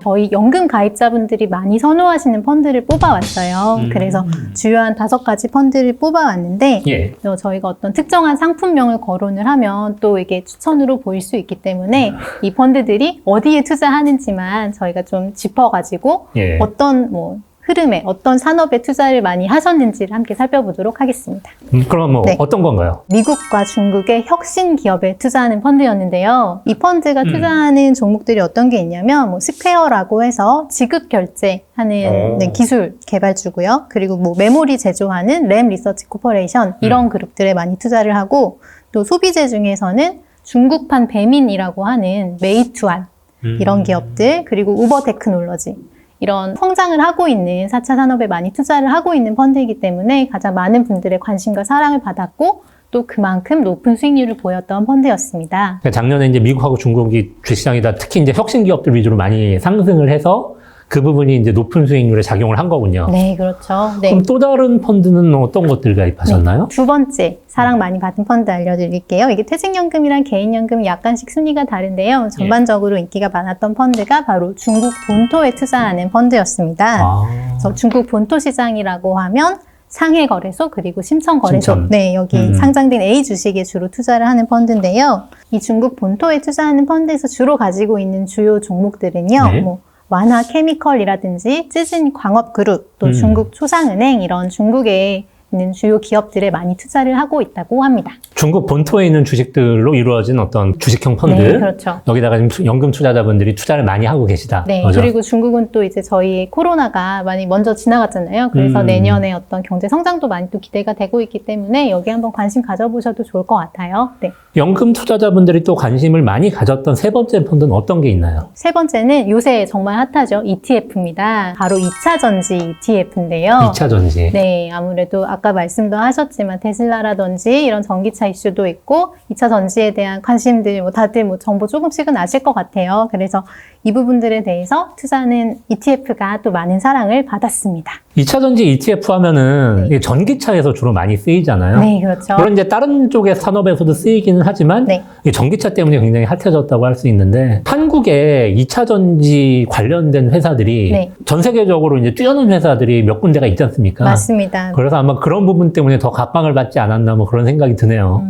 저희 연금 가입자분들이 많이 선호하시는 펀드를 뽑아왔어요. 그래서 주요한 5가지 펀드를 뽑아왔는데 예. 저희가 어떤 특정한 상품명을 거론을 하면 또 이게 추천으로 보일 수 있기 때문에 이 펀드들이 어디에 투자하는지만 저희가 좀 짚어가지고 예. 어떤 흐름에 어떤 산업에 투자를 많이 하셨는지를 함께 살펴보도록 하겠습니다. 그럼 뭐 네. 어떤 건가요? 미국과 중국의 혁신 기업에 투자하는 펀드였는데요. 이 펀드가 투자하는 종목들이 어떤 게 있냐면 스퀘어라고 해서 지급 결제하는 기술 개발주고요. 그리고 메모리 제조하는 램 리서치 코퍼레이션 이런 그룹들에 많이 투자를 하고 또 소비재 중에서는 중국판 배민이라고 하는 메이투안 이런 기업들 그리고 우버 테크놀로지 이런 성장을 하고 있는 4차 산업에 많이 투자를 하고 있는 펀드이기 때문에 가장 많은 분들의 관심과 사랑을 받았고 또 그만큼 높은 수익률을 보였던 펀드였습니다. 작년에 이제 미국하고 중국이 주시장이다 특히 이제 혁신 기업들 위주로 많이 상승을 해서 그 부분이 이제 높은 수익률에 작용을 한 거군요. 네, 그렇죠. 네. 그럼 또 다른 펀드는 어떤 것들 가입하셨나요? 네, 두 번째 사랑 많이 받은 펀드 알려드릴게요. 이게 퇴직연금이랑 개인연금이 약간씩 순위가 다른데요. 전반적으로 인기가 많았던 펀드가 바로 중국 본토에 투자하는 펀드였습니다. 그래서 중국 본토 시장이라고 하면 상해 거래소 그리고 심천 거래소 심천. 네 여기 상장된 A 주식에 주로 투자를 하는 펀드인데요. 이 중국 본토에 투자하는 펀드에서 주로 가지고 있는 주요 종목들은요. 네. 완화 케미컬이라든지 찌진 광업그룹, 또 중국 초상은행 이런 중국에 있는 주요 기업들에 많이 투자를 하고 있다고 합니다. 중국 본토에 있는 주식들로 이루어진 어떤 주식형 펀드. 네, 그렇죠. 여기다가 지금 연금 투자자분들이 투자를 많이 하고 계시다. 네, 그죠? 그리고 중국은 또 이제 저희 코로나가 많이 먼저 지나갔잖아요. 그래서 내년에 어떤 경제 성장도 많이 또 기대가 되고 있기 때문에 여기 한번 관심 가져보셔도 좋을 것 같아요. 네. 연금 투자자분들이 또 관심을 많이 가졌던 세 번째 펀드는 어떤 게 있나요? 세 번째는 요새 정말 핫하죠. ETF입니다. 바로 2차 전지 ETF인데요. 2차 전지. 네, 아무래도 아까 말씀도 하셨지만 테슬라라든지 이런 전기차 이슈도 있고 2차 전지에 대한 관심들 다들 정보 조금씩은 아실 것 같아요. 그래서 이 부분들에 대해서 투자하는 ETF가 또 많은 사랑을 받았습니다. 2차 전지 ETF 하면은 이게 전기차에서 주로 많이 쓰이잖아요. 네, 그렇죠. 물론 이제 다른 쪽의 산업에서도 쓰이기는 하지만 네. 이 전기차 때문에 굉장히 핫해졌다고 할 수 있는데 한국에 2차 전지 관련된 회사들이 네. 전 세계적으로 이제 뛰어난 회사들이 몇 군데가 있지 않습니까? 맞습니다. 그래서 아마 그런 부분 때문에 더 각광을 받지 않았나 뭐 그런 생각이 드네요.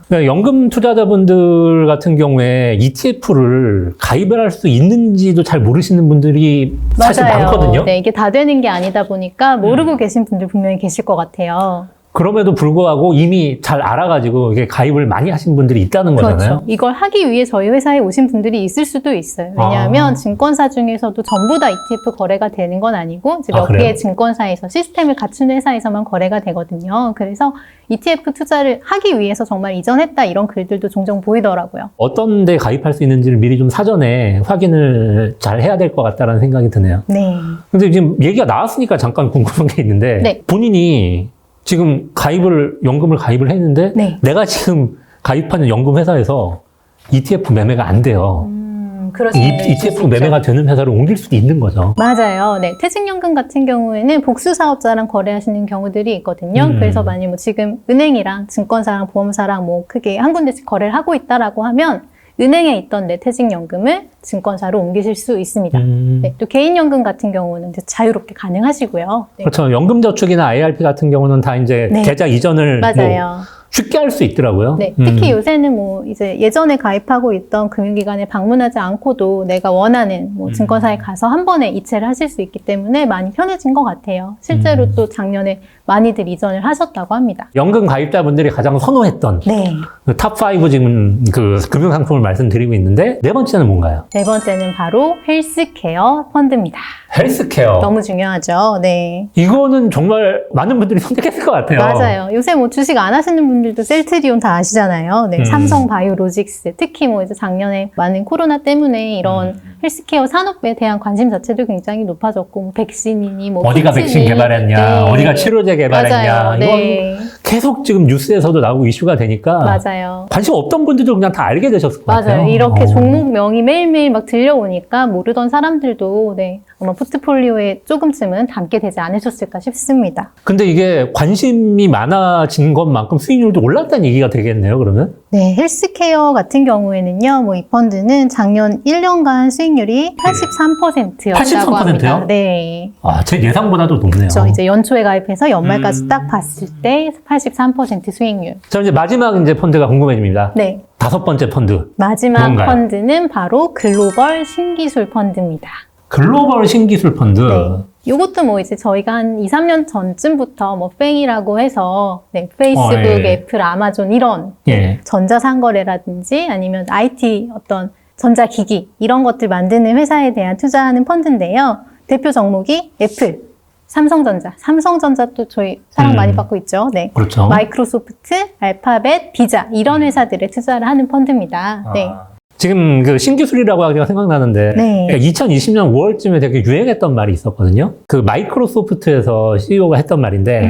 그러니까 연금 투자자분들 같은 경우에 ETF를 가입을 할 수 있는지도 잘 모르시는 분들이 사실 맞아요. 많거든요. 네, 이게 다 되는 게 아니다 보니까 모르고 계신 분들 분명히 계실 것 같아요. 그럼에도 불구하고 이미 잘 알아가지고 이게 가입을 많이 하신 분들이 있다는 거잖아요. 그렇죠. 이걸 하기 위해 저희 회사에 오신 분들이 있을 수도 있어요. 왜냐하면 증권사 중에서도 전부 다 ETF 거래가 되는 건 아니고 이제 몇 그래요? 개의 증권사에서 시스템을 갖춘 회사에서만 거래가 되거든요. 그래서 ETF 투자를 하기 위해서 정말 이전했다 이런 글들도 종종 보이더라고요. 어떤 데 가입할 수 있는지를 미리 좀 사전에 확인을 잘 해야 될 것 같다는 생각이 드네요. 네. 근데 지금 얘기가 나왔으니까 잠깐 궁금한 게 있는데 네. 본인이 지금 연금을 가입을 했는데 네. 내가 지금 가입하는 연금 회사에서 ETF 매매가 안 돼요. 그러시는 분들 있을 수 ETF 있죠. 매매가 되는 회사로 옮길 수도 있는 거죠. 맞아요. 네. 퇴직연금 같은 경우에는 복수사업자랑 거래하시는 경우들이 있거든요. 그래서 만약 지금 은행이랑 증권사랑 보험사랑 크게 한 군데씩 거래를 하고 있다라고 하면 은행에 있던 내 퇴직연금을 증권사로 옮기실 수 있습니다. 네. 또 개인연금 같은 경우는 이제 자유롭게 가능하시고요. 네. 그렇죠. 연금저축이나 IRP 같은 경우는 다 이제 네. 계좌 이전을 맞아요. 쉽게 할 수 있더라고요. 네, 특히 요새는 이제 예전에 가입하고 있던 금융기관에 방문하지 않고도 내가 원하는 증권사에 가서 한 번에 이체를 하실 수 있기 때문에 많이 편해진 것 같아요. 실제로 또 작년에 많이들 이전을 하셨다고 합니다. 연금 가입자분들이 가장 선호했던 네. 탑5 지금 그 금융상품을 말씀드리고 있는데 네 번째는 뭔가요? 네 번째는 바로 헬스케어 펀드입니다. 헬스케어. 너무 중요하죠. 네. 이거는 정말 많은 분들이 선택했을 것 같아요. 맞아요. 요새 주식 안 하시는 분들도 셀트리온 다 아시잖아요. 네. 삼성바이오로직스. 특히 이제 작년에 많은 코로나 때문에 이런 헬스케어 산업에 대한 관심 자체도 굉장히 높아졌고, 백신이니 어디가 코치니. 백신 개발했냐, 네. 어디가 치료제 개발했냐, 맞아요. 이건 네. 계속 지금 뉴스에서도 나오고 이슈가 되니까 맞아요. 관심 없던 분들도 그냥 다 알게 되셨을 것 같아요. 맞아요. 이렇게 종목명이 매일매일 막 들려오니까 모르던 사람들도 네, 아마 포트폴리오에 조금쯤은 담게 되지 않으셨을까 싶습니다. 근데 이게 관심이 많아진 것만큼 수익률도 올랐다는 얘기가 되겠네요, 그러면? 네, 헬스케어 같은 경우에는요, 뭐 이 펀드는 작년 1년간 수익률이 83%였다고 83%요? 합니다. 네. 아, 제 예상보다도 높네요. 그렇죠. 이제 연초에 가입해서 연말까지 딱 봤을 때 83% 수익률. 자, 이제 마지막 이제 펀드가 궁금해집니다. 네. 5번째 펀드. 마지막 뭔가요? 펀드는 바로 글로벌 신기술 펀드입니다. 글로벌 신기술 펀드. 네. 이것도 뭐 이제 저희가 한 2, 3년 전쯤부터 뭐 팽이라고 해서 네, 페이스북, 예. 애플, 아마존 이런 예. 전자상거래라든지 아니면 IT 어떤 전자기기 이런 것들 만드는 회사에 대한 투자하는 펀드인데요. 대표 종목이 애플, 삼성전자 또 저희 사랑 많이 받고 있죠. 네. 그렇죠. 마이크로소프트, 알파벳, 비자 이런 회사들에 투자를 하는 펀드입니다. 네. 지금 그 신기술이라고 하기가 생각나는데 네. 그러니까 2020년 5월쯤에 되게 유행했던 말이 있었거든요. 그 마이크로소프트에서 CEO가 했던 말인데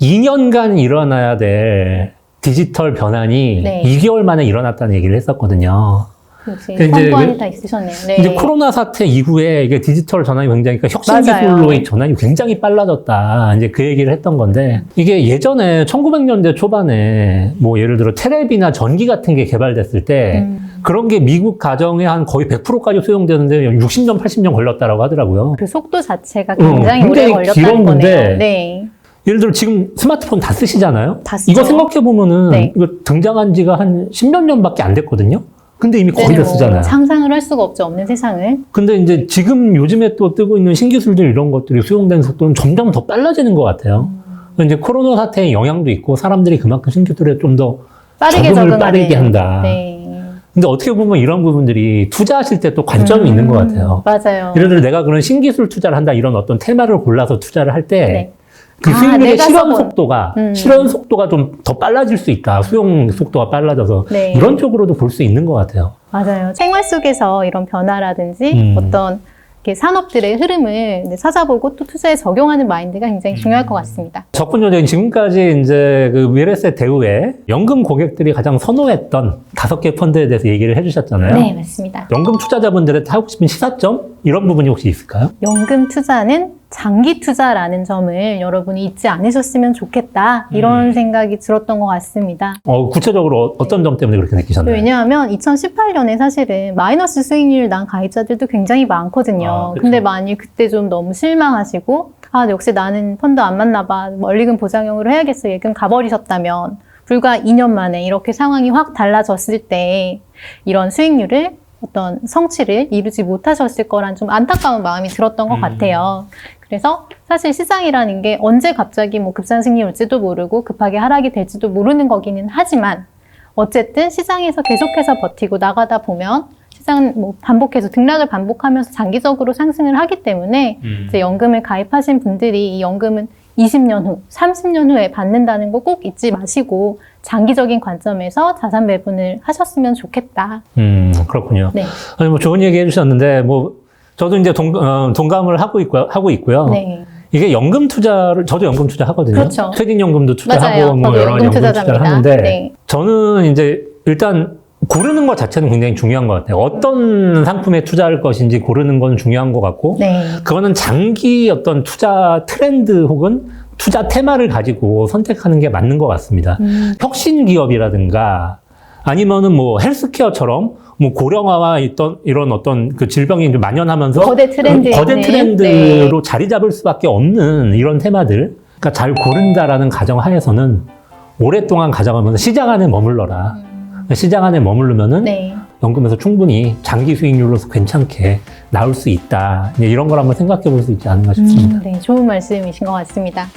2년간 일어나야 될 디지털 변환이 네. 2개월 만에 일어났다는 얘기를 했었거든요. 역시 이제 성과이 다 있으셨네요. 네. 이제 코로나 사태 이후에 이게 디지털 전환이 굉장히, 그러니까 혁신 맞아요. 기술로의 전환이 굉장히 빨라졌다. 이제 그 얘기를 했던 건데, 이게 예전에 1900년대 초반에 뭐 예를 들어 테레비나 전기 같은 게 개발됐을 때, 그런 게 미국 가정에 한 거의 100%까지 수용되는데 60년, 80년 걸렸다라고 하더라고요. 그 속도 자체가 굉장히 오래 굉장히 걸렸다는 길었는데 거네요. 네. 예를 들어 지금 스마트폰 다 쓰시잖아요? 다 쓰죠. 이거 생각해보면은, 네. 이거 등장한 지가 한 10몇 년밖에 안 됐거든요? 근데 이미 거의 다 뭐 쓰잖아요. 상상을 할 수가 없죠. 없는 세상을. 근데 이제 지금 요즘에 또 뜨고 있는 신기술들 이런 것들이 수용되는 속도는 점점 더 빨라지는 것 같아요. 이제 코로나 사태의 영향도 있고 사람들이 그만큼 신기술에 좀 더 빠르게 적응을 적응하는. 빠르게 한다. 네. 근데 어떻게 보면 이런 부분들이 투자하실 때 또 관점이 있는 것 같아요. 맞아요. 예를 들어 내가 그런 신기술 투자를 한다 이런 어떤 테마를 골라서 투자를 할 때 네. 그 수익률의 내가 실현 써본. 속도가 좀 더 빨라질 수 있다. 수용 속도가 빨라져서 네. 이런 쪽으로도 볼 수 있는 것 같아요. 맞아요. 생활 속에서 이런 변화라든지 어떤 이렇게 산업들의 흐름을 이제 찾아보고 또 투자에 적용하는 마인드가 굉장히 중요할 것 같습니다. 접근 요정이 지금까지 이제 그 웰에셋 대우에 연금 고객들이 가장 선호했던 5개 펀드에 대해서 얘기를 해주셨잖아요. 네, 맞습니다. 연금 투자자분들한테 하고 싶은 시사점 이런 부분이 혹시 있을까요? 연금 투자는 장기 투자라는 점을 여러분이 잊지 않으셨으면 좋겠다. 이런 생각이 들었던 것 같습니다. 구체적으로 어떤 점 때문에 그렇게 느끼셨나요? 왜냐하면 2018년에 사실은 마이너스 수익률 난 가입자들도 굉장히 많거든요. 그쵸. 근데 만일 그때 좀 너무 실망하시고 아 역시 나는 펀드 안 맞나 봐. 원리금 보장형으로 해야겠어. 예금 가버리셨다면 불과 2년 만에 이렇게 상황이 확 달라졌을 때 이런 수익률을 어떤 성취를 이루지 못하셨을 거란 좀 안타까운 마음이 들었던 것 같아요. 그래서 사실 시장이라는 게 언제 갑자기 뭐 급상승이 올지도 모르고 급하게 하락이 될지도 모르는 거기는 하지만 어쨌든 시장에서 계속해서 버티고 나가다 보면 시장은 뭐 반복해서 등락을 반복하면서 장기적으로 상승을 하기 때문에 이제 연금을 가입하신 분들이 이 연금은 20년 후, 30년 후에 받는다는 거 꼭 잊지 마시고 장기적인 관점에서 자산 배분을 하셨으면 좋겠다. 그렇군요. 네. 아니, 뭐 좋은 얘기 해주셨는데, 뭐, 저도 이제 동감을 하고 있고요. 네. 이게 연금 투자를, 저도 연금 투자 하거든요. 그렇죠. 퇴직연금도 투자하고, 맞아요. 뭐, 저도 여러 가지 연금 투자를 하는데, 네. 저는 이제 일단 고르는 것 자체는 굉장히 중요한 것 같아요. 어떤 상품에 투자할 것인지 고르는 건 중요한 것 같고, 네. 그거는 장기 어떤 투자 트렌드 혹은 투자 테마를 가지고 선택하는 게 맞는 것 같습니다. 혁신 기업이라든가 아니면은 뭐 헬스케어처럼 뭐 고령화와 있던 이런 어떤 그 질병이 좀 만연하면서 거대 트렌드에 거대 있는, 트렌드로 자리 잡을 수밖에 없는 이런 테마들, 그러니까 잘 고른다라는 가정 하에서는 오랫동안 가져가면서 시장 안에 머물러라. 시장 안에 머무르면은 네. 연금에서 충분히 장기 수익률로서 괜찮게 나올 수 있다. 이런 걸 한번 생각해 볼 수 있지 않은가 싶습니다. 네, 좋은 말씀이신 것 같습니다.